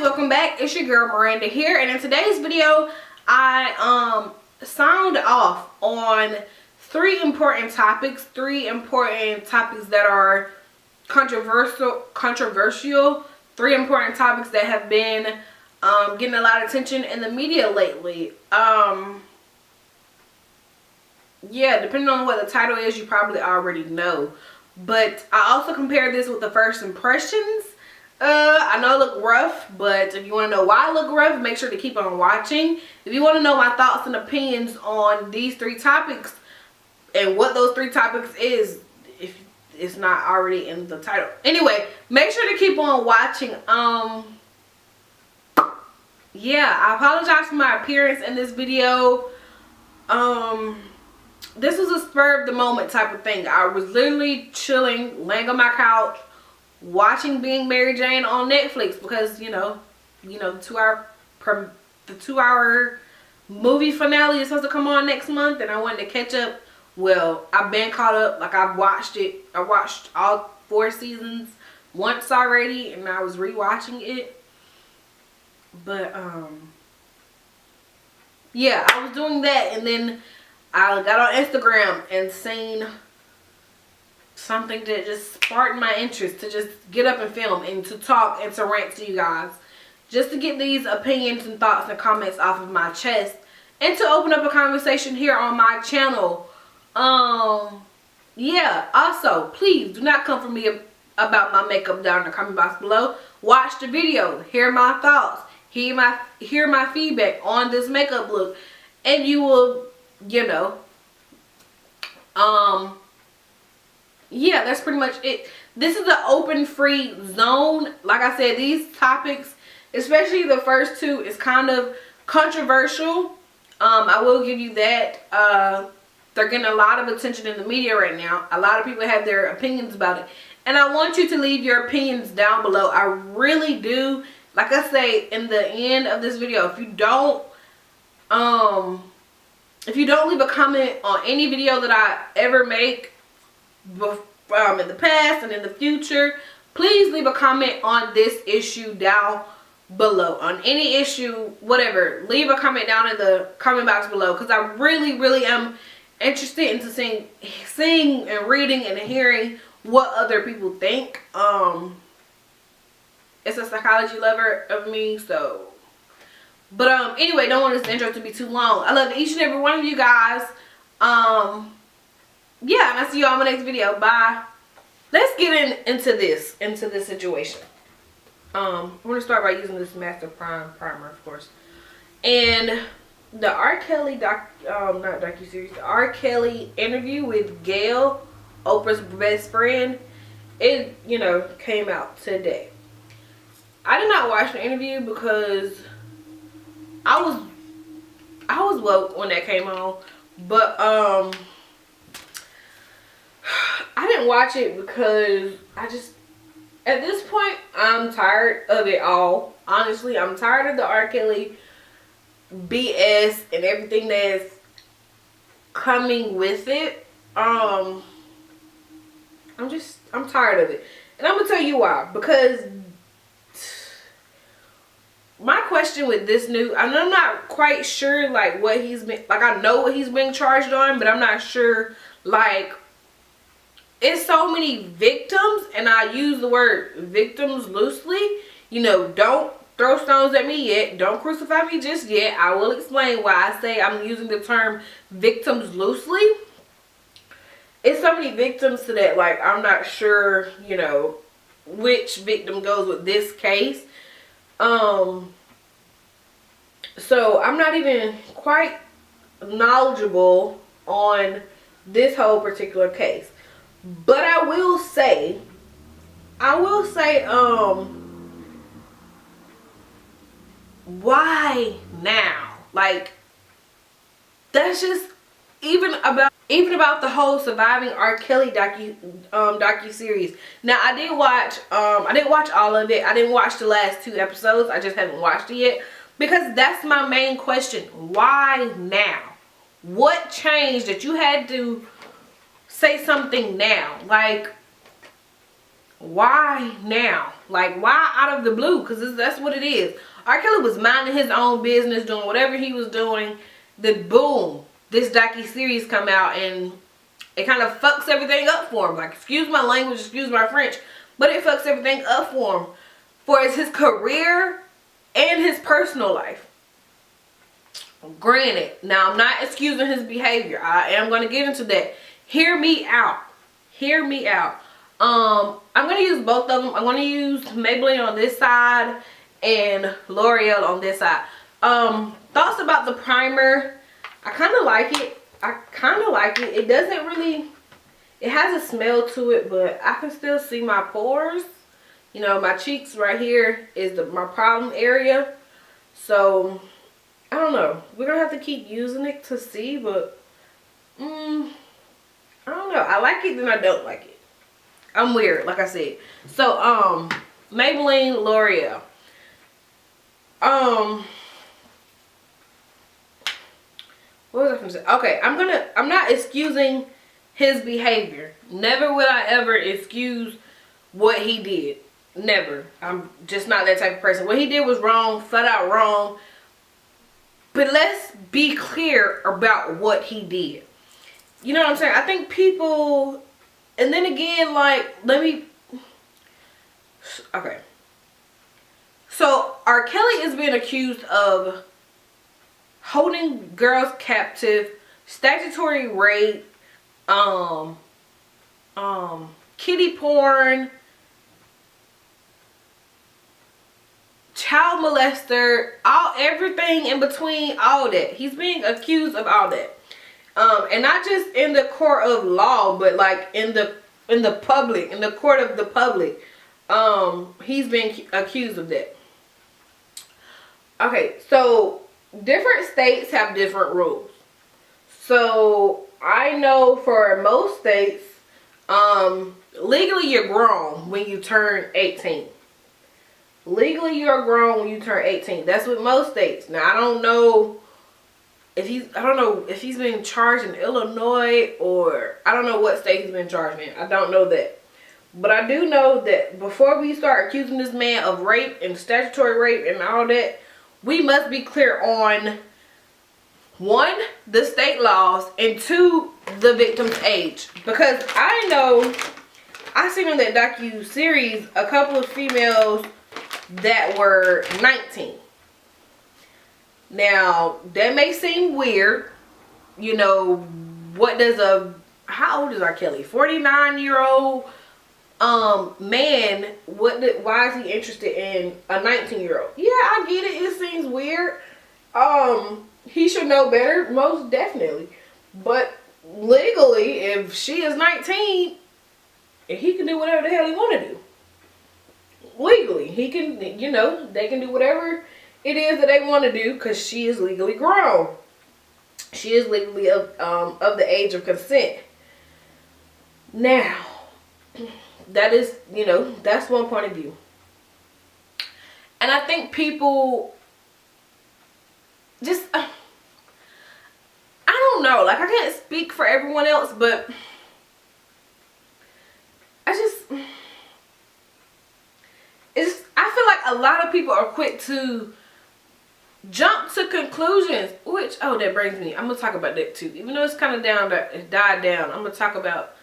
welcome back. It's your girl Miranda here, and in today's video I sound off on three important topics that are controversial, three important topics that have been getting a lot of attention in the media lately. Yeah, depending on what the title is, you probably already know, but I also compared this with the first impressions. I know it look rough, but if you want to know why I look rough, make sure to keep on watching. If you want to know my thoughts and opinions on these three topics and what those three topics is, if it's not already in the title. Anyway, make sure to keep on watching. Yeah, I apologize for my appearance in this video. This was a spur of the moment type of thing. I was literally chilling, laying on my couch, watching Being Mary Jane on Netflix because you know the 2-hour movie finale is supposed to come on next month, and I wanted to catch up. Well, I've been caught up. Like, I've watched it. I watched all 4 seasons once already, and I was rewatching it. But yeah, I was doing that, and then I got on Instagram and seen something that just sparked my interest to just get up and film and to talk and to rant to you guys, just to get these opinions and thoughts and comments off of my chest and to open up a conversation here on my channel. Yeah, also please do not come for me about my makeup down in the comment box below. Watch the video, hear my thoughts, hear my feedback on this makeup look, and you will, yeah, that's pretty much it. This is an open free zone. Like I said, these topics, especially the first two, is kind of controversial. I will give you that. They're getting a lot of attention in the media right now. A lot of people have their opinions about it, and I want you to leave your opinions down below. I really do. Like I say in the end of this video, if you don't leave a comment on any video that I ever make in the past and in the future, please leave a comment on this issue down below. On any issue, whatever, leave a comment down in the comment box below, because I really am interested into seeing and reading and hearing what other people think. It's a psychology lover of me, so. But anyway, don't want this intro to be too long. I love each and every one of you guys. Yeah, and I'll see you on my next video. Bye. Let's get into this situation. I'm going to start by using this Master Prime primer, of course. And the R. Kelly the R. Kelly interview with Gail, Oprah's best friend, it, came out today. I did not watch the interview because I was woke when that came on, but I didn't watch it because at this point, I'm tired of it all. Honestly, I'm tired of the R. Kelly BS and everything that's coming with it. I'm tired of it. And I'm going to tell you why. Because my question with this new, and I'm not quite sure like what he's been, like I know what he's being charged on, but I'm not sure, like, it's so many victims, and I use the word victims loosely. Don't throw stones at me yet. Don't crucify me just yet. I will explain why I say I'm using the term victims loosely. It's so many victims to that, like, I'm not sure, which victim goes with this case. So I'm not even quite knowledgeable on this whole particular case. But I will say, why now? Like, that's just even about the whole Surviving R. Kelly docu-series. Now, I didn't watch all of it. I didn't watch the last 2 episodes. I just haven't watched it yet, because that's my main question. Why now? What changed that you had to say something now? Like, why now? Like, why out of the blue? Because that's what it is. R. Kelly was minding his own business, doing whatever he was doing. Then boom, this docu-series come out, and it kind of fucks everything up for him. Like, excuse my language, excuse my French, but it fucks everything up for him. For his career and his personal life. Granted, now I'm not excusing his behavior. I am going to get into that. Hear me out. Hear me out. I'm going to use both of them. I'm going to use Maybelline on this side and L'Oreal on this side. Thoughts about the primer. I kind of like it. I kind of like it. It doesn't really, it has a smell to it, but I can still see my pores. You know, my cheeks right here is my problem area. So, I don't know. We're going to have to keep using it to see, but I don't know. I like it, then I don't like it. I'm weird, like I said. So, Maybelline, L'Oreal. What was I going to say? Okay, I'm not excusing his behavior. Never will I ever excuse what he did. Never. I'm just not that type of person. What he did was wrong, flat out wrong. But let's be clear about what he did. You know what I'm saying? I think people, and then again, like, okay. So, R. Kelly is being accused of holding girls captive, statutory rape, kiddie porn, child molester, everything in between, all that. He's being accused of all that. And not just in the court of law, but like in the public, in the court of the public. He's being accused of that. Okay, so different states have different rules. So I know for most states, legally you're grown when you turn 18. Legally you're grown when you turn 18. That's with most states. Now I don't know if he's been charged in Illinois, or I don't know what state he's been charged in. I don't know that. But I do know that before we start accusing this man of rape and statutory rape and all that, we must be clear on, one, the state laws, and two, the victim's age. Because I seen on that docu-series a couple of females that were 19. Now, that may seem weird. You know, how old is R. Kelly? 49-year-old man, why is he interested in a 19-year-old? Yeah, I get it. It seems weird. He should know better, most definitely. But legally, if she is 19, he can do whatever the hell he want to do. Legally, he can, they can do whatever it is that they want to do, because she is legally grown. She is legally of the age of consent. Now, that is, that's one point of view. And I think people just, I don't know, like, I can't speak for everyone else, but I feel like a lot of people are quick to jump to conclusions, which, that brings me, I'm going to talk about that too. Even though it's kind of died down, I'm going to talk about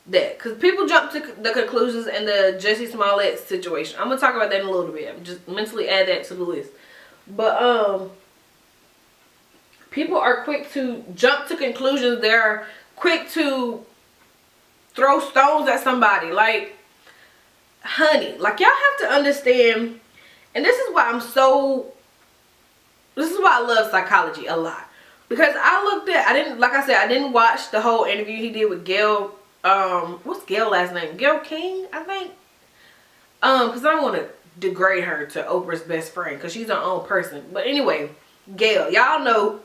that. Because people jump to the conclusions in the Jussie Smollet situation. I'm going to talk about that in a little bit. I'm just mentally add that to the list. But, people are quick to jump to conclusions. They're quick to throw stones at somebody. Like, honey, like, y'all have to understand, and this is why I love psychology a lot. Because I didn't watch the whole interview he did with Gail, what's Gail's last name? Gail King, I think. Because I don't want to degrade her to Oprah's best friend, because she's her own person. But anyway, Gail, y'all know,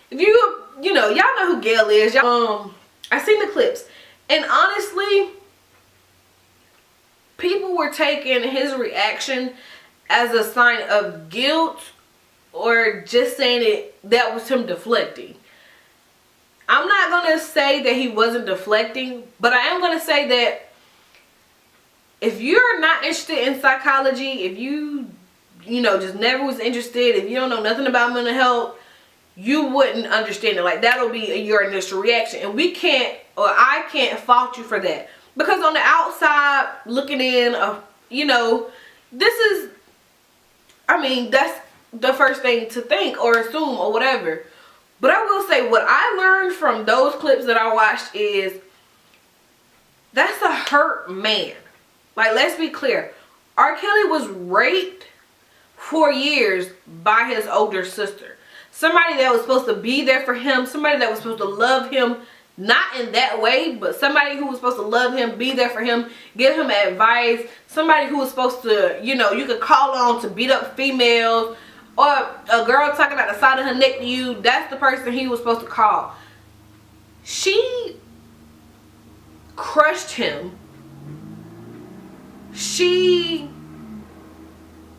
y'all know who Gail is. I seen the clips, and honestly, people were taking his reaction as a sign of guilt, or just saying that was him deflecting. I'm not going to say that he wasn't deflecting, but I am going to say that if you're not interested in psychology, if you know, just never was interested, if you don't know nothing about mental health, you wouldn't understand it. Like, that'll be your initial reaction. And we can't, or I can't fault you for that. Because on the outside, looking in, you know, this is, I mean, that's the first thing to think or assume or whatever. But I will say, what I learned from those clips that I watched is, that's a hurt man. Like, let's be clear. R. Kelly was raped for years by his older sister. Somebody that was supposed to be there for him. Somebody that was supposed to love him. Not in that way, but somebody who was supposed to love him, be there for him, give him advice. Somebody who was supposed to, you know, you could call on to beat up females. Or a girl talking out the side of her neck to you. That's the person he was supposed to call. She crushed him. She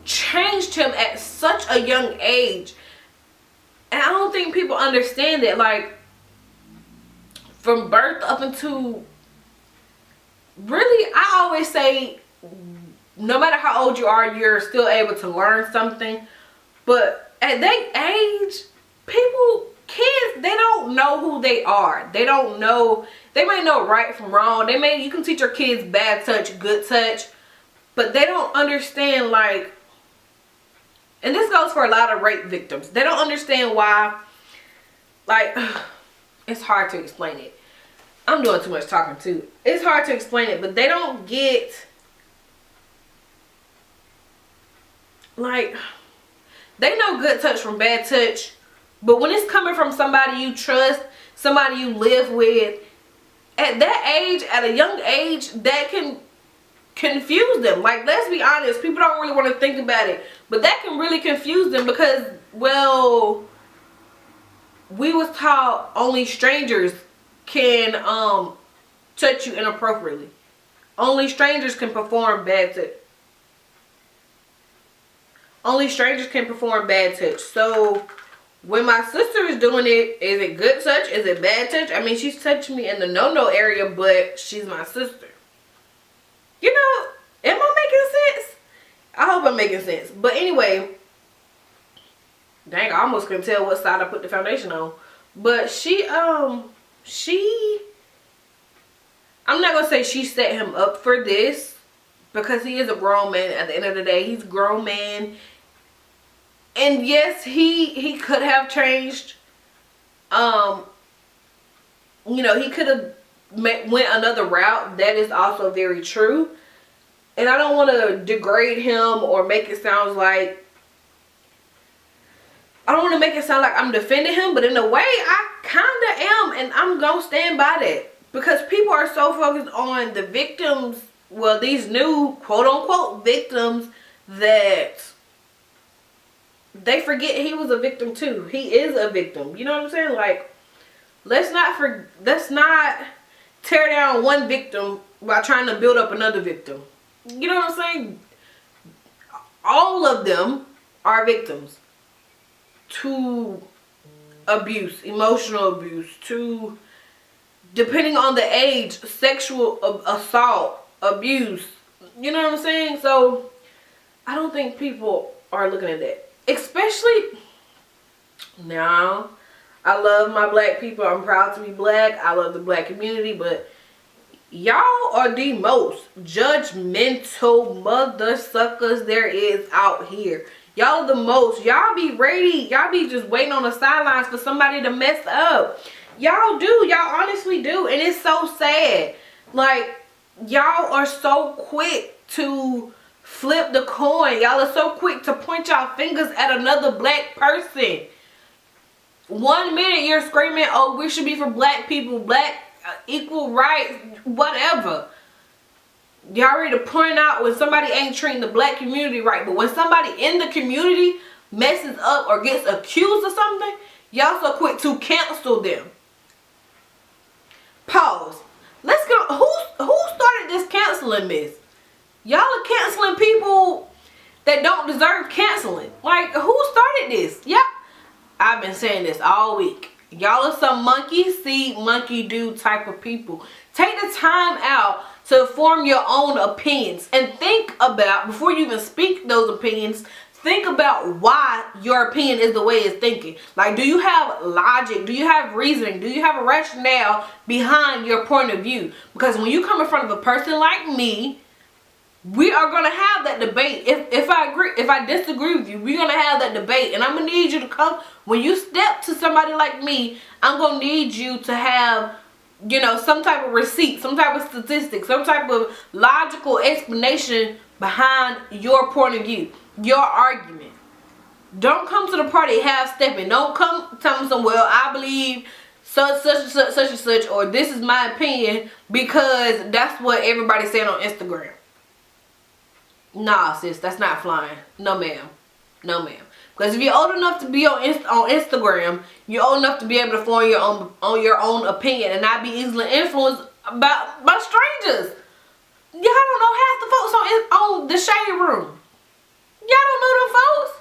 changed him at such a young age. And I don't think people understand that. Like, from birth up into, really, I always say, no matter how old you are, you're still able to learn something. But at that age, kids, they don't know who they are. They don't know, they may know right from wrong. You can teach your kids bad touch, good touch. But they don't understand, like, and this goes for a lot of rape victims. They don't understand why, like, it's hard to explain it. I'm doing too much talking too. It's hard to explain it, but they don't get, like, they know good touch from bad touch, but when it's coming from somebody you trust, somebody you live with, at that age, at a young age, that can confuse them. Like, let's be honest, people don't really want to think about it, but that can really confuse them because, well, we was taught only strangers can touch you inappropriately. Only strangers can perform bad touch. Only strangers can perform bad touch. So when my sister is doing it, is it good touch? Is it bad touch? I mean, she's touching me in the no-no area, but she's my sister. You know, am I making sense? I hope I'm making sense. But anyway, dang, I almost couldn't tell what side I put the foundation on. But I'm not going to say she set him up for this, because he is a grown man at the end of the day. He's a grown man. And yes, he could have changed. You know, he could have went another route. That is also very true. And I don't want to degrade him or make it sound like, I don't want to make it sound like I'm defending him, but in a way I kind of am, and I'm going to stand by that. Because people are so focused on the victims, well, these new quote-unquote victims, that they forget he was a victim too. He is a victim. You know what I'm saying? Like, let's not tear down one victim by trying to build up another victim. You know what I'm saying? All of them are victims to abuse, emotional abuse, to, depending on the age, sexual assault, abuse. You know what I'm saying? So I don't think people are looking at that. Especially now, I love my black people. I'm proud to be black. I love the black community, but y'all are the most judgmental mother suckers there is out here. Y'all are the most. Y'all be ready. Y'all be just waiting on the sidelines for somebody to mess up. Y'all do. Y'all honestly do. And it's so sad. Like, y'all are so quick to flip the coin. Y'all are so quick to point y'all fingers at another black person. 1 minute you're screaming, oh, we should be for black people, black equal rights, whatever. Y'all ready to point out when somebody ain't treating the black community right, but when somebody in the community messes up or gets accused of something, y'all so quick to cancel them. Pause. Let's go. Who started this canceling mess? Y'all are canceling people that don't deserve canceling. Like, who started this? Yep. I've been saying this all week. Y'all are some monkey see, monkey do type of people. Take the time out to form your own opinions. And think about, before you even speak those opinions, think about why your opinion is the way it's thinking. Like, do you have logic? Do you have reasoning? Do you have a rationale behind your point of view? Because when you come in front of a person like me, we are going to have that debate. If I agree, if I disagree with you, we're going to have that debate. And I'm going to need you to come, when you step to somebody like me, I'm going to need you to have, you know, some type of receipt, some type of statistic, some type of logical explanation behind your point of view, your argument. Don't come to the party half-stepping. Don't come tell me some, well, I believe such and such, or this is my opinion because that's what everybody's saying on Instagram. Nah, sis, that's not flying. No, ma'am. No, ma'am. Because if you're old enough to be on Instagram, you're old enough to be able to form your own opinion and not be easily influenced by strangers. Y'all don't know half the folks on the Shade Room. Y'all don't know them folks.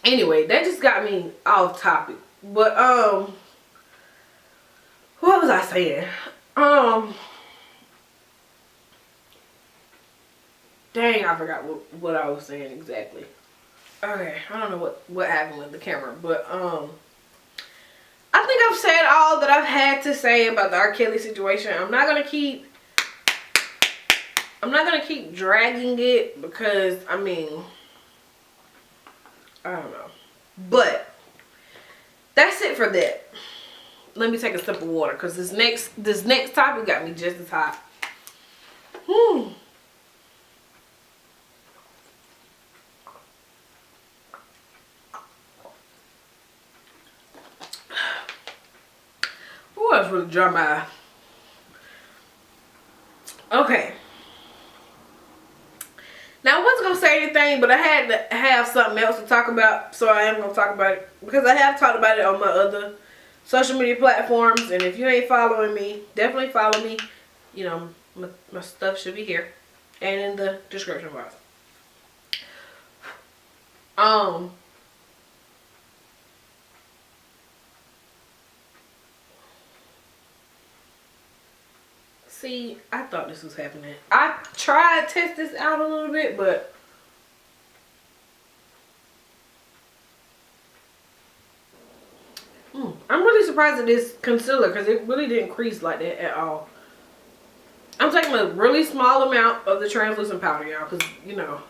Anyway, that just got me off topic. But what was I saying? Dang, I forgot what I was saying exactly. Okay, I don't know what happened with the camera, but I think I've said all that I've had to say about the R. Kelly situation. I'm not gonna keep dragging it because, I mean, I don't know. But that's it for that. Let me take a sip of water because this next topic got me just as hot. Ooh, I was really dry my eye. Okay. Now, I wasn't going to say anything, but I had to have something else to talk about, so I am going to talk about it. Because I have talked about it on my other social media platforms, and if you ain't following me, definitely follow me. You know, my stuff should be here and in the description box. See, I thought this was happening. I tried to test this out a little bit, but I'm really surprised at this concealer because it really didn't crease like that at all. I'm taking a really small amount of the translucent powder, y'all, because, you know,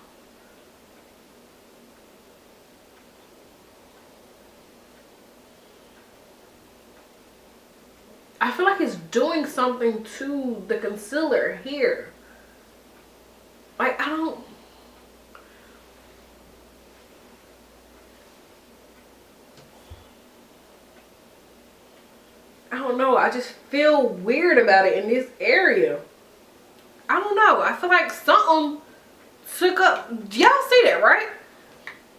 I feel like it's doing something to the concealer here. Like, I don't know. I just feel weird about it in this area. I don't know. I feel like something took up. Y'all see that, right?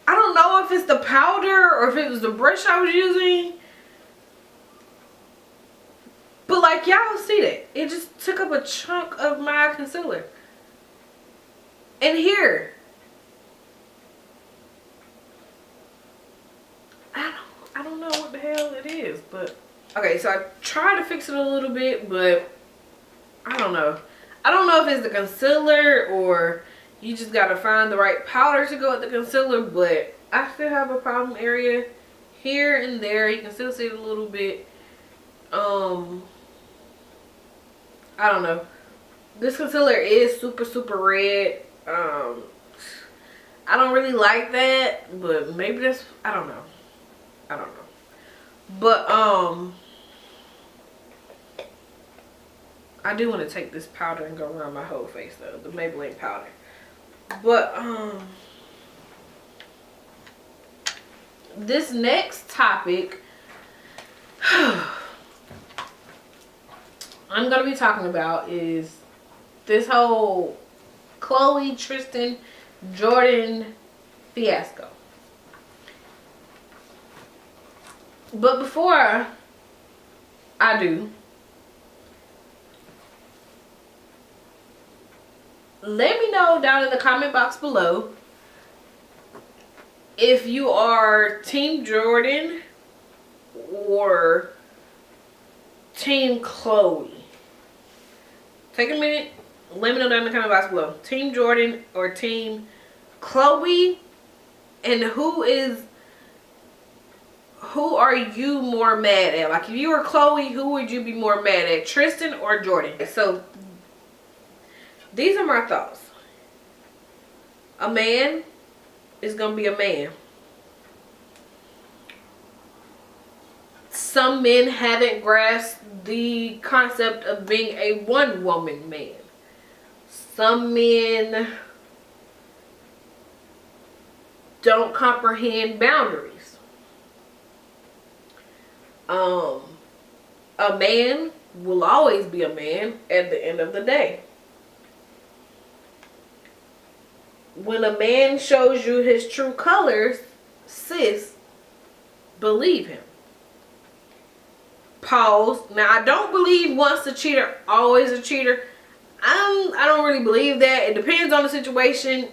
I don't know if it's the powder or if it was the brush I was using. But like, y'all see that. It just took up a chunk of my concealer. And here. I don't know what the hell it is, but okay, so I tried to fix it a little bit, but I don't know. I don't know if it's the concealer or you just gotta find the right powder to go with the concealer, but I still have a problem area here and there. You can still see it a little bit. I don't know. This concealer is super red. I don't really like that, but maybe that's, I don't know. But I do want to take this powder and go around my whole face though, the Maybelline powder. But this next topic I'm gonna be talking about is this whole Khloe, Tristan, Jordan fiasco. But before I do, let me know down in the comment box below if you are Team Jordan or Team Khloe. Take a minute. Let me know down in the comment box below. Team Jordan or Team Khloe? And who are you more mad at? Like, if you were Khloe, who would you be more mad at? Tristan or Jordan? So, these are my thoughts. A man is going to be a man. Some men haven't grasped the concept of being a one-woman man. Some men don't comprehend boundaries. A man will always be a man at the end of the day. When a man shows you his true colors, sis, believe him. Pause. Now, I don't believe once a cheater, always a cheater. I don't really believe that. It depends on the situation.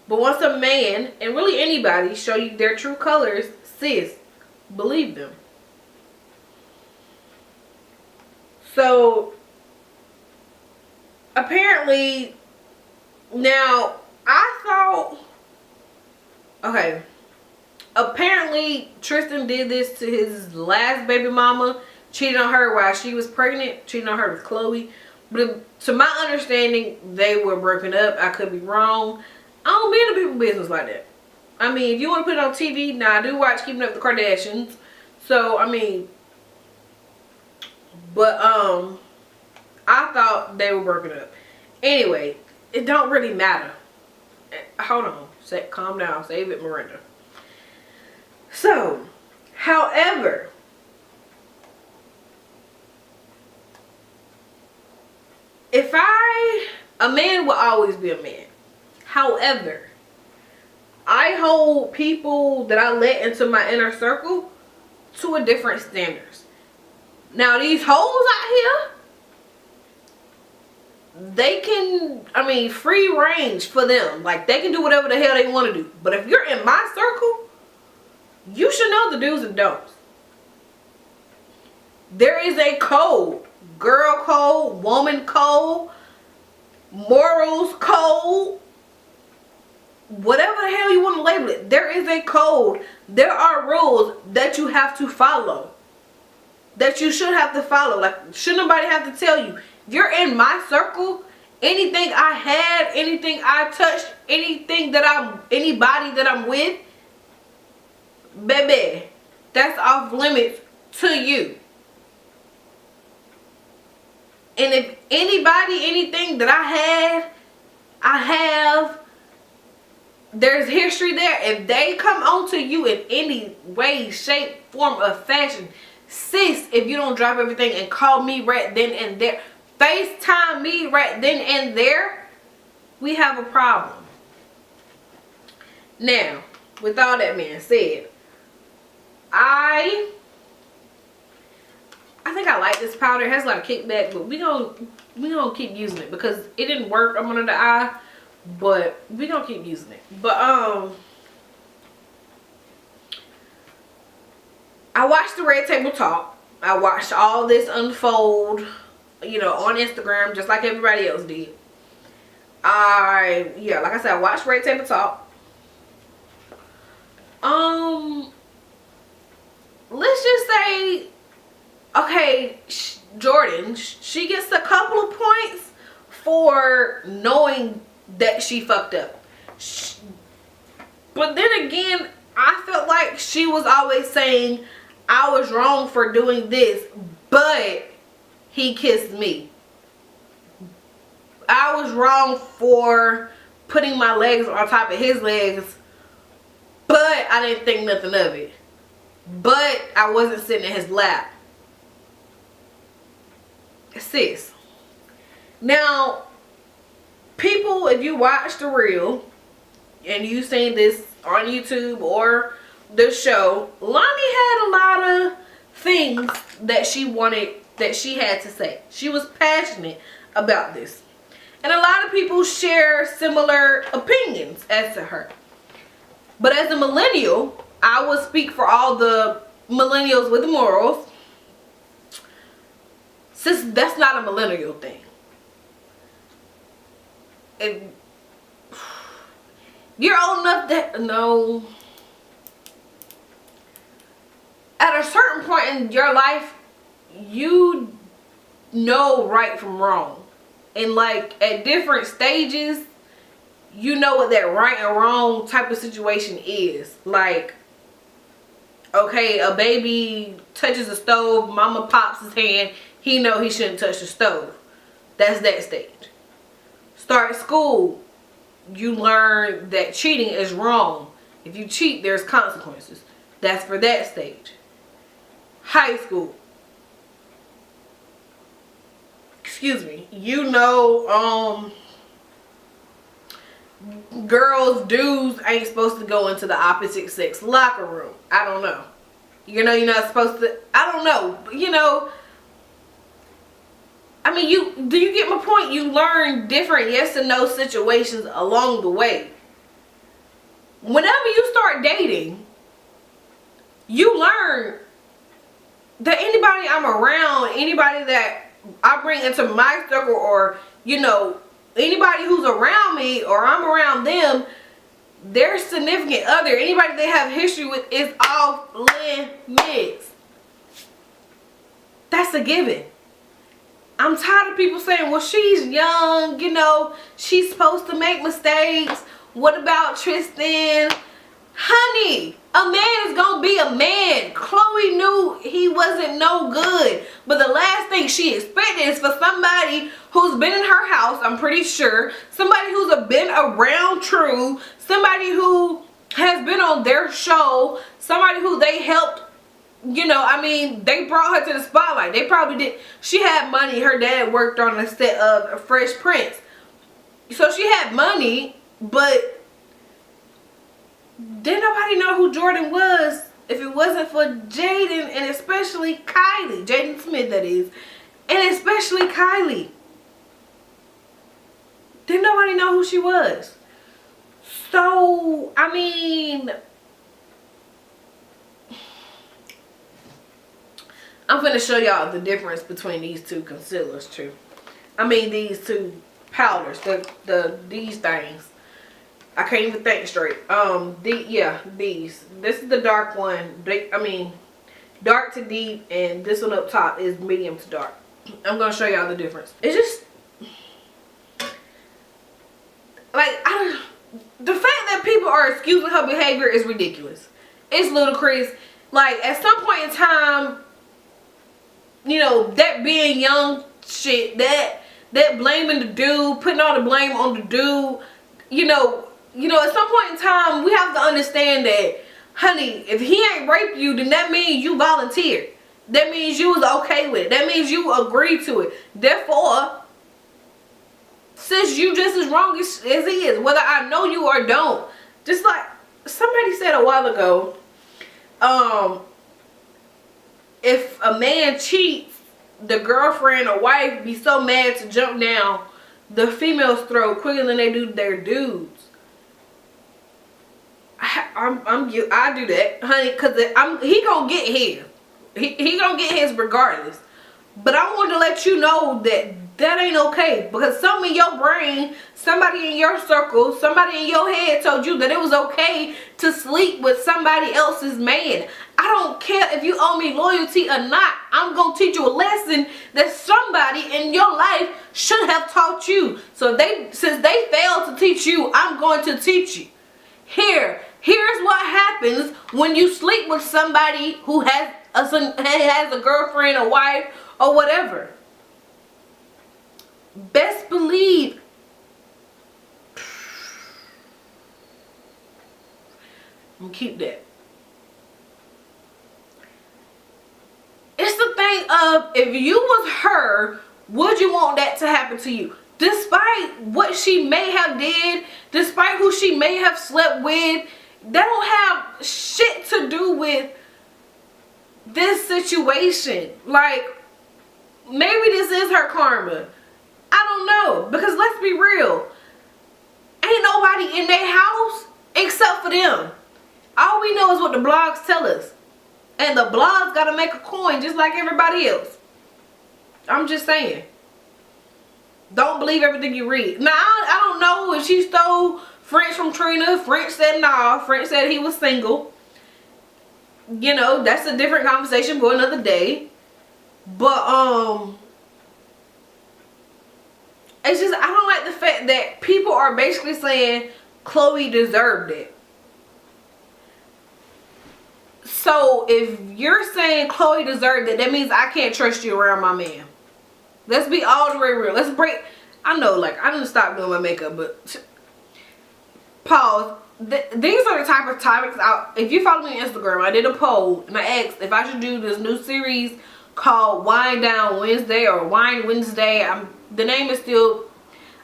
But once a man, and really anybody, show you their true colors, sis, believe them. So, apparently, now, I thought, okay, apparently Tristan did this to his last baby mama, cheated on her while she was pregnant, cheating on her with Khloe. But to my understanding, they were broken up. I could be wrong. I don't be in the people's business like that. I mean, if you want to put it on TV, now I do watch Keeping Up with the Kardashians. So, I mean, but, I thought they were broken up. Anyway, it don't really matter. Hold on. Calm down. Save it, Miranda. So, however, a man will always be a man. However, I hold people that I let into my inner circle to a different standards. Now, these hoes out here, they can, I mean, free range for them. Like, they can do whatever the hell they want to do. But if you're in my circle, you should know the do's and don'ts. There is a code. Girl code, woman code, morals code, whatever the hell you want to label it. There is a code. There are rules that you have to follow. That you should have to follow. Like, should nobody have to tell you. If you're in my circle, anything I had, anything I touched, anybody that I'm with, baby, that's off limits to you. And if anybody, anything that I have, there's history there. If they come onto you in any way, shape, form, or fashion, sis, if you don't drop everything and call me right then and there, FaceTime me right then and there, we have a problem. Now, with all that being said, I think I like this powder. It has a lot of kickback, but we gonna keep using it because it didn't work up under the eye, but we gonna keep using it. But I watched the Red Table Talk. I watched all this unfold, you know, on Instagram, just like everybody else did. Yeah, like I said, I watched Red Table Talk. Let's just say, okay, Jordan, she gets a couple of points for knowing that she fucked up. But then again, I felt like she was always saying, I was wrong for doing this, but he kissed me. I was wrong for putting my legs on top of his legs, but I didn't think nothing of it. But I wasn't sitting in his lap. Sis. Now, people, if you watch The Real, and you seen this on YouTube or the show, Lonnie had a lot of things that she wanted, that she had to say. She was passionate about this. And a lot of people share similar opinions as to her. But as a millennial, I would speak for all the millennials with morals. Since that's not a millennial thing. if you're old enough that, no. At a certain point in your life, you know right from wrong. And like at different stages, you know what that right and wrong type of situation is. Like, okay, a baby touches the stove, mama pops his hand, he know he shouldn't touch the stove. That's that stage. Start school, you learn that cheating is wrong. If you cheat, there's consequences. That's for that stage. High school, excuse me, you know, girls, dudes ain't supposed to go into the opposite sex locker room. I don't know. You know, you're not supposed to, I don't know. You know, I mean, do you get my point? You learn different yes and no situations along the way. Whenever you start dating, you learn that anybody I'm around, anybody that I bring into my circle, or, you know, anybody who's around me or I'm around them, their significant other, anybody they have history with, is off limits. That's a given. I'm tired of people saying, well, she's young, you know, she's supposed to make mistakes. What about Tristan? Honey, a man is gonna be a man. Chloe knew he wasn't no good, but the last thing she expected is for somebody who's been in her house, I'm pretty sure, somebody who's been around True, somebody who has been on their show, somebody who they helped, you know, I mean, they brought her to the spotlight. They probably did. She had money. Her dad worked on the set of Fresh Prince, so she had money, but didn't nobody know who Jordan was if it wasn't for Jaden, and especially Kylie. Jaden Smith, that is. And especially Kylie. Didn't nobody know who she was. So, I mean, I'm going to show y'all the difference between these two concealers too. I mean, these two powders. These things. I can't even think straight. These. This is the dark one. Dark to deep, and this one up top is medium to dark. I'm gonna show y'all the difference. It's just like, the fact that people are excusing her behavior is ridiculous. It's ludicrous. Like, at some point in time, you know, that being young shit, that blaming the dude, putting all the blame on the dude, you know, at some point in time, we have to understand that, honey, if he ain't raped you, then that means you volunteered. That means you was okay with it. That means you agreed to it. Therefore, since you just as wrong as he is, whether I know you or don't, just like somebody said a while ago, if a man cheats, the girlfriend or wife be so mad to jump down the female's throat quicker than they do their dudes. I do that, honey, because he gonna get his. He gonna get his regardless. But I wanted to let you know that ain't okay, because something in your brain, somebody in your circle, somebody in your head told you that it was okay to sleep with somebody else's man. I don't care if you owe me loyalty or not. I'm gonna teach you a lesson that somebody in your life should have taught you. So since they failed to teach you, I'm going to teach you. Here's what happens when you sleep with somebody who has a girlfriend, a wife, or whatever. Best believe, I'm gonna keep that. It's the thing of, if you was her, would you want that to happen to you? Despite what she may have did, despite who she may have slept with, that don't have shit to do with this situation. Like, maybe this is her karma. I don't know, because let's be real, ain't nobody in their house except for them. All we know is what the blogs tell us, and the blogs gotta make a coin just like everybody else. I'm just saying. Don't believe everything you read. Now, I don't know if she stole French from Trina. French said nah. French said he was single. You know, that's a different conversation for another day. But, it's just, I don't like the fact that people are basically saying Khloe deserved it. So, if you're saying Khloe deserved it, that means I can't trust you around my man. Let's be all the way real. Let's break. I know, like, I didn't stop doing my makeup, but pause. These are the type of topics. If you follow me on Instagram, I did a poll and I asked if I should do this new series called Wine Down Wednesday or Wine Wednesday. The name is still,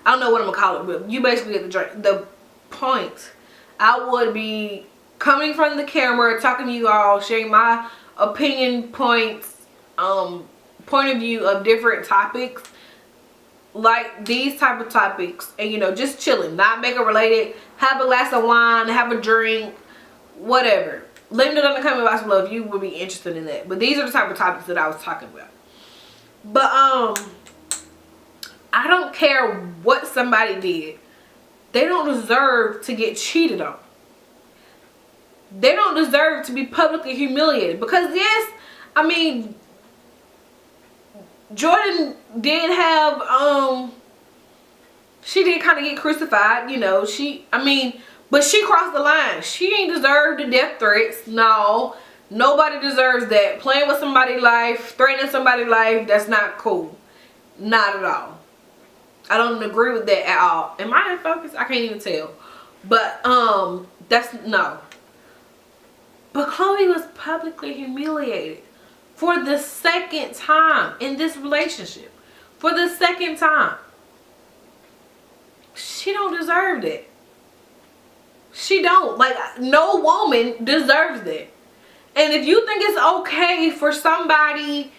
I don't know what I'm gonna call it, but you basically get the point. I would be coming from the camera, talking to you all, sharing my opinion points, point of view of different topics, like these type of topics, and you know, just chilling, not makeup related. Have a glass of wine, have a drink, whatever. Let me know in the comment box below if you would be interested in that. But these are the type of topics that I was talking about. But I don't care what somebody did. They don't deserve to get cheated on. They don't deserve to be publicly humiliated. Because yes, I mean, Jordan did have, she did kind of get crucified, you know. But she crossed the line. She ain't deserved the death threats. No, nobody deserves that. Playing with somebody's life, threatening somebody's life, that's not cool. Not at all. I don't agree with that at all. Am I in focus? I can't even tell. But, that's, no. But Khloe was publicly humiliated for the second time in this relationship. For the second time. She don't deserve that. She don't. Like, no woman deserves that. And if you think it's okay for somebody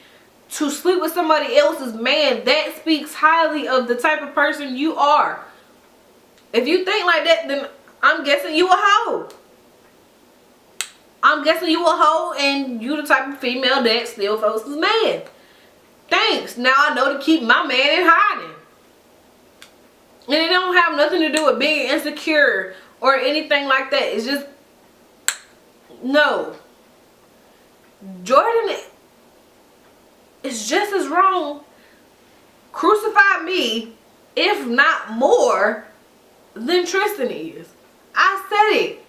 to sleep with somebody else's man, that speaks highly of the type of person you are. If you think like that, then I'm guessing you a hoe. I'm guessing you a hoe and you the type of female that still folks' man. Thanks. Now I know to keep my man in hiding. And it don't have nothing to do with being insecure or anything like that. It's just, no. Jordan is just as wrong. Crucify me, if not more, than Tristan is. I said it.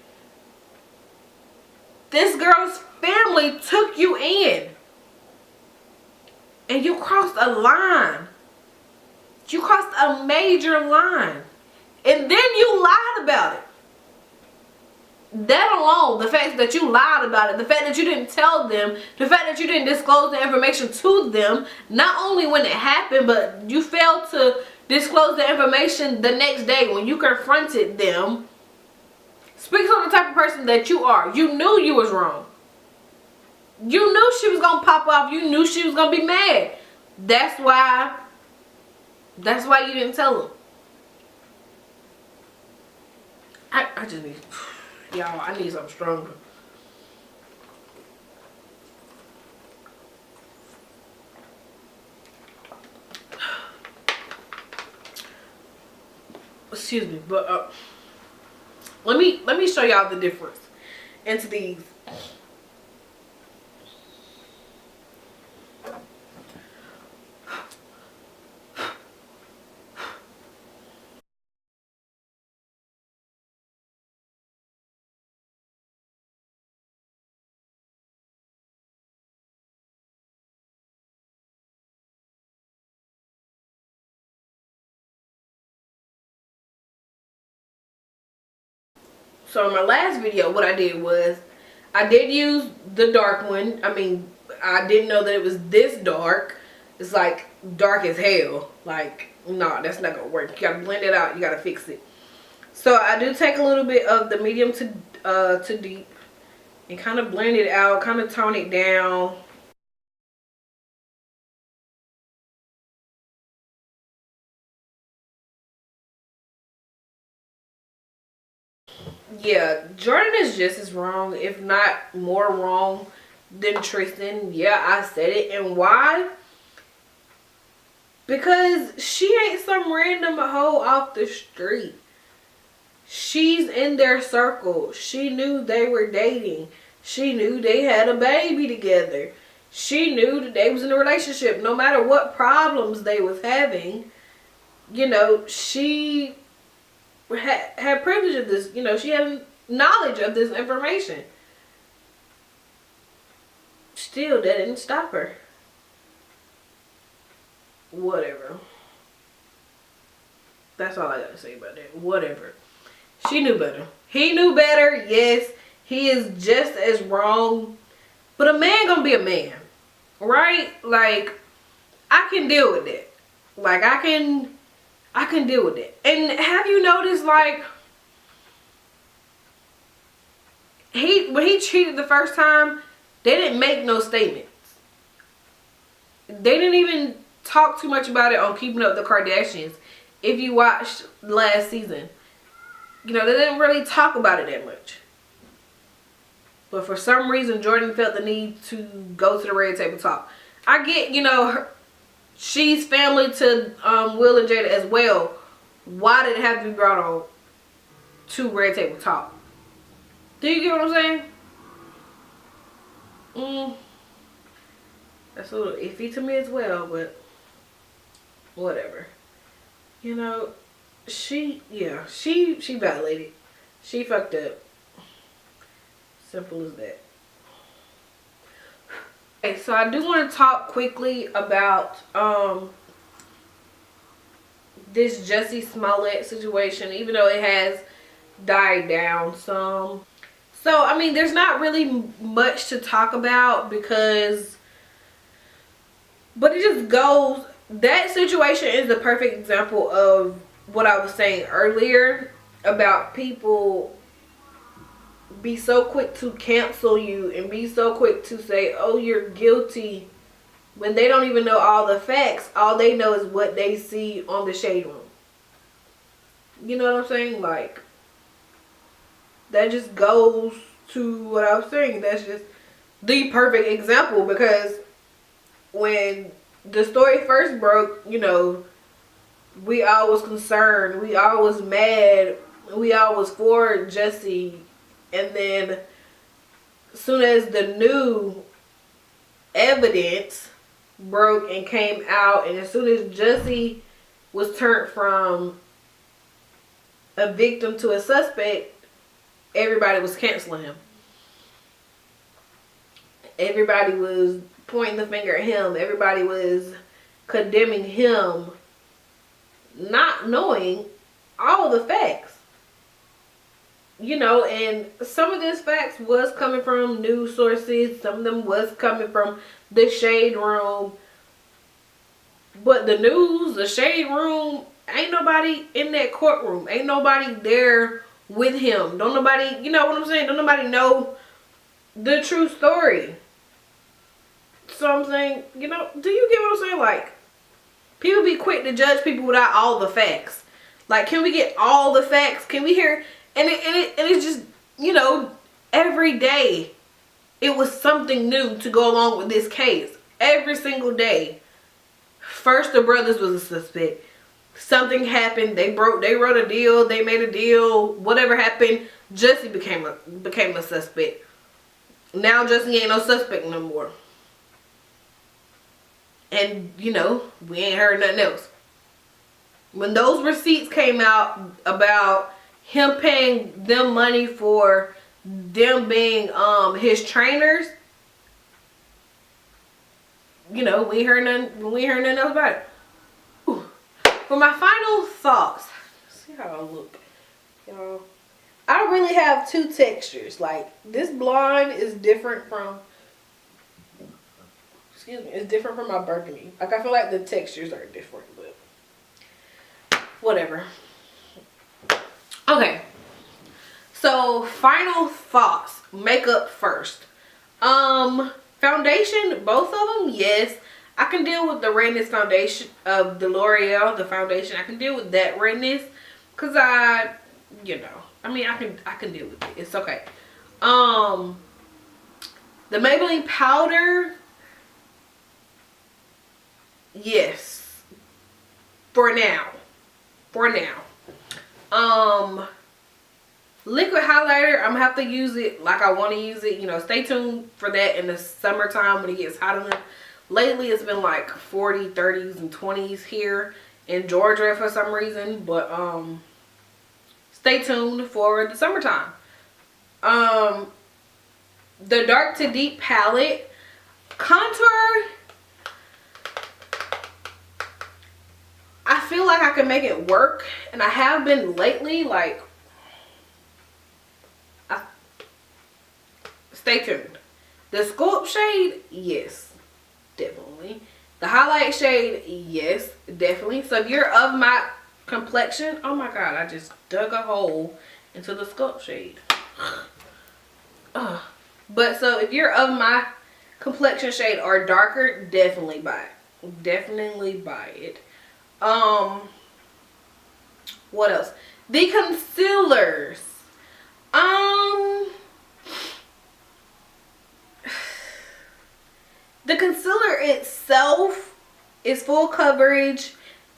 This girl's family took you in. And you crossed a line. You crossed a major line. And then you lied about it. That alone, the fact that you lied about it, the fact that you didn't tell them, the fact that you didn't disclose the information to them, not only when it happened, but you failed to disclose the information the next day when you confronted them, speaks on the type of person that you are. You knew you was wrong. You knew she was going to pop off. You knew she was going to be mad. That's why you didn't tell them. I just need... Y'all, I need something stronger. Excuse me, but let me show y'all the difference into these. So in my last video, what I did was, I did use the dark one. I mean, I didn't know that it was this dark. It's like dark as hell. Like, no, that's not gonna work. You gotta blend it out. You gotta fix it. So I do take a little bit of the medium to deep and kind of blend it out, kind of tone it down. Yeah, Jordan is just as wrong, if not more wrong, than Tristan. Yeah, I said it. And why? Because she ain't some random hoe off the street. She's in their circle. She knew they were dating. She knew they had a baby together. She knew that they was in a relationship. No matter what problems they was having, you know, she had privilege of this. You know, she had knowledge of this information. Still, that didn't stop her. Whatever. That's all I gotta say about that. Whatever. She knew better. He knew better. Yes, he is just as wrong. But a man gonna be a man. Right? Like, I can deal with it. Like, I can deal with it. And have you noticed, like, when he cheated the first time, they didn't make no statements. They didn't even talk too much about it on Keeping Up with the Kardashians. If you watched last season, you know, they didn't really talk about it that much. But for some reason, Jordan felt the need to go to the red table talk. I get, you know, she's family to Will and Jada as well. Why did it have to be brought on to red table talk? Do you get what I'm saying? That's a little iffy to me as well, but whatever. You know, she violated. She fucked up. Simple as that. Okay, so I do want to talk quickly about this Jussie Smollet situation, even though it has died down some. So, I mean, there's not really much to talk about because, but it just goes, that situation is the perfect example of what I was saying earlier about people be so quick to cancel you and be so quick to say, oh, you're guilty, when they don't even know all the facts. All they know is what they see on the shade room. You know what I'm saying? Like, that just goes to what I was saying. That's just the perfect example, because when the story first broke, you know, we all was concerned. We all was mad. We all was for Jussie. And then as soon as the new evidence broke and came out, and as soon as Jussie was turned from a victim to a suspect, everybody was canceling him. Everybody was pointing the finger at him. Everybody was condemning him, not knowing all the facts. You know, and some of this facts was coming from news sources. Some of them was coming from the shade room. But the news, the shade room, ain't nobody in that courtroom. Ain't nobody there with him. Don't nobody, you know what I'm saying? Don't nobody know the true story. So I'm saying, you know, do you get what I'm saying? Like, people be quick to judge people without all the facts. Like, can we get all the facts? Can we hear? And it's just, you know, every day it was something new to go along with this case. Every single day. First, the brothers was a suspect. Something happened. They wrote a deal. They made a deal. Whatever happened, Jussie became a suspect. Now Jussie ain't no suspect no more. And, you know, we ain't heard nothing else. When those receipts came out about him paying them money for them being his trainers, you know, we heard nothing else about it. Whew. For my final thoughts, see how I look, y'all. I really have two textures. Like, this blonde is different from, it's different from my burgundy. Like, I feel like the textures are different, but whatever. Okay, so final thoughts. Makeup first. Foundation, both of them, yes. I can deal with the redness foundation of the L'Oreal, the foundation. I can deal with that redness, cause you know, I mean, I can deal with it. It's okay. The Maybelline powder, yes. for now. Liquid highlighter, I'm gonna have to use it like I want to use it. You know, stay tuned for that in the summertime when it gets hot enough. Lately it's been like 40, 30s, and 20s here in Georgia for some reason, but stay tuned for the summertime. The dark to deep palette contour, I feel like I can make it work, and I have been lately. Like, stay tuned. The sculpt shade, yes, definitely. The highlight shade, yes, definitely. So if you're of my complexion, oh my god, I just dug a hole into the sculpt shade. But so if you're of my complexion shade or darker, definitely buy it. Definitely buy it. What else? The concealers. The concealer itself is full coverage.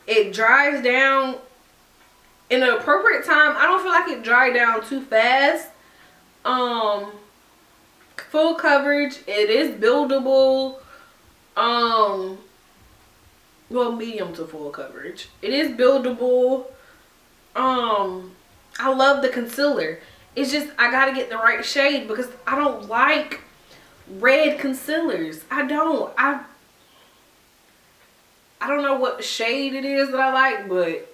It dries down in an appropriate time. I don't feel like it dried down too fast. Full coverage. It is buildable. Well, medium to full coverage. It is buildable. I love the concealer. It's just I gotta get the right shade because I don't like red concealers. I don't know what shade it is that I like, but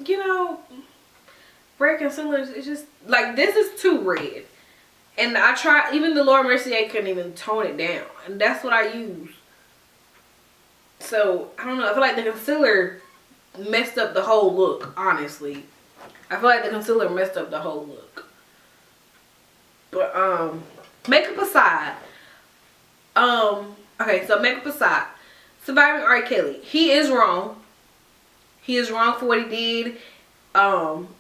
you know, red concealers, it's just like, this is too red. And I tried, even the Laura Mercier couldn't even tone it down, and that's what I use. So I don't know, I feel like the concealer messed up the whole look, honestly. I feel like the concealer messed up the whole look. But makeup aside, okay, so makeup aside, surviving R. Kelly, he is wrong. He is wrong for what he did.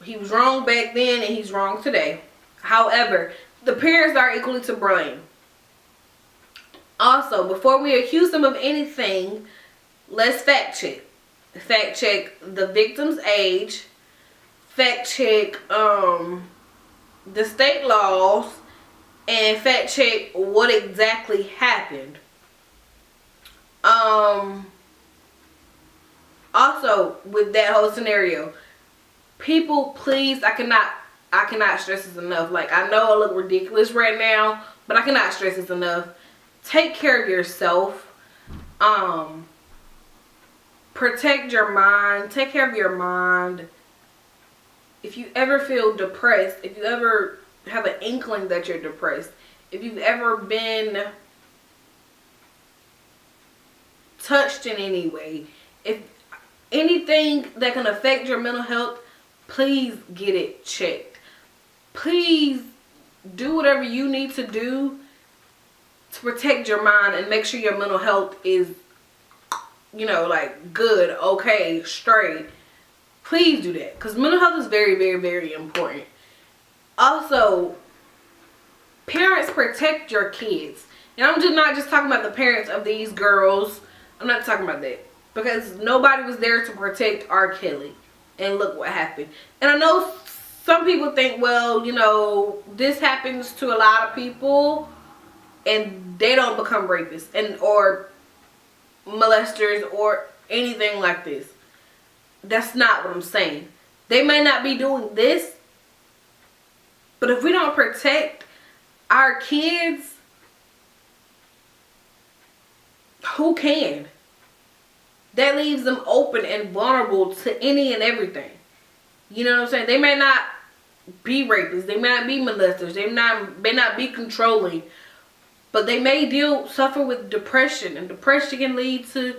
He was wrong back then and he's wrong today. However, the parents are equally to blame. Also, before we accuse them of anything, let's fact check. Fact check the victim's age. Fact check the state laws. And fact check what exactly happened. Also, with that whole scenario, people, please, I cannot stress this enough. Like, I know I look ridiculous right now, but I cannot stress this enough. Take care of yourself. Protect your mind. Take care of your mind. If you ever feel depressed, if you ever have an inkling that you're depressed, if you've ever been touched in any way, if anything that can affect your mental health, please get it checked. Please do whatever you need to do to protect your mind and make sure your mental health is, you know, like, good, okay, straight. Please do that, because mental health is very, very, very important. Also, parents, protect your kids. And I'm just not just talking about the parents of these girls. I'm not talking about that, because nobody was there to protect R. Kelly, and look what happened. And I know some people think, well, you know, this happens to a lot of people and they don't become rapists and or molesters or anything like this. That's not what I'm saying. They may not be doing this, but if we don't protect our kids, who can? That leaves them open and vulnerable to any and everything. You know what I'm saying? They may not be rapists. They may not be molesters. They may not be controlling. But they may suffer with depression. And depression can lead to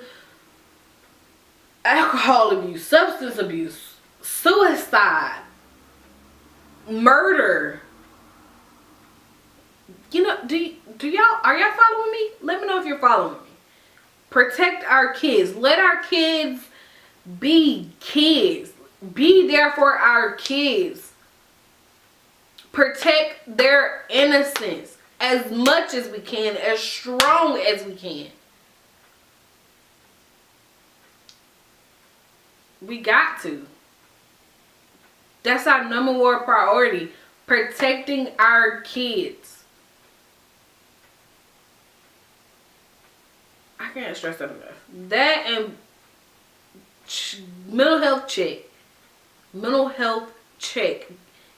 alcohol abuse, substance abuse, suicide, murder. You know, are y'all following me? Let me know if you're following me. Protect our kids. Let our kids be kids. Be there for our kids. Protect their innocence as much as we can, as strong as we can. We got to. That's our #1 priority. Protecting our kids. I can't stress that enough. That and mental health check. Mental health check.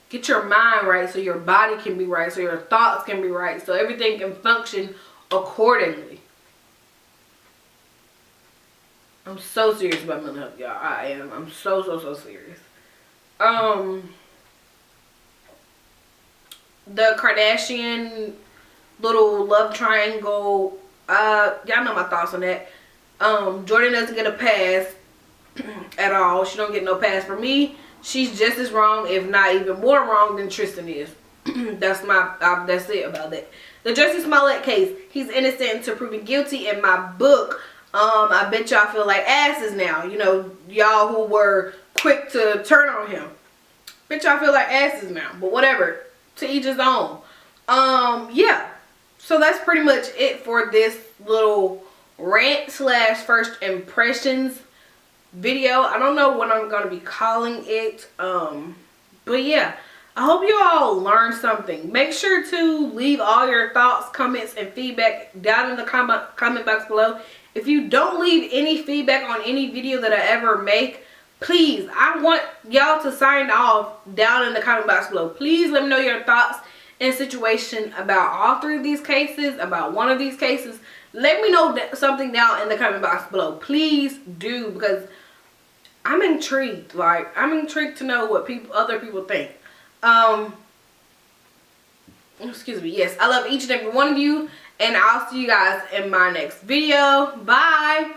Get your mind right so your body can be right, so your thoughts can be right, so everything can function accordingly. I'm so serious about mental health, y'all. I am. I'm so serious. The Kardashian little love triangle, y'all know my thoughts on that. Jordan doesn't get a pass at all. She don't get no pass from me. She's just as wrong, if not even more wrong than Tristan is. That's it about that. The Jussie Smollet case, he's innocent until proven guilty in my book. I bet y'all feel like asses now. You know, y'all who were quick to turn on him. Bet y'all feel like asses now. But whatever. To each his own. Yeah. So that's pretty much it for this little rant / first impressions video. I don't know what I'm going to be calling it. But yeah. I hope you all learned something. Make sure to leave all your thoughts, comments, and feedback down in the comment box below. If you don't leave any feedback on any video that I ever make, please, I want y'all to sign off down in the comment box below. Please let me know your thoughts and situation about all 3 of these cases, about one of these cases. Let me know something down in the comment box below. Please do, because I'm intrigued. Like, I'm intrigued to know what other people think. Excuse me. Yes, I love each and every one of you, and I'll see you guys in my next video. Bye.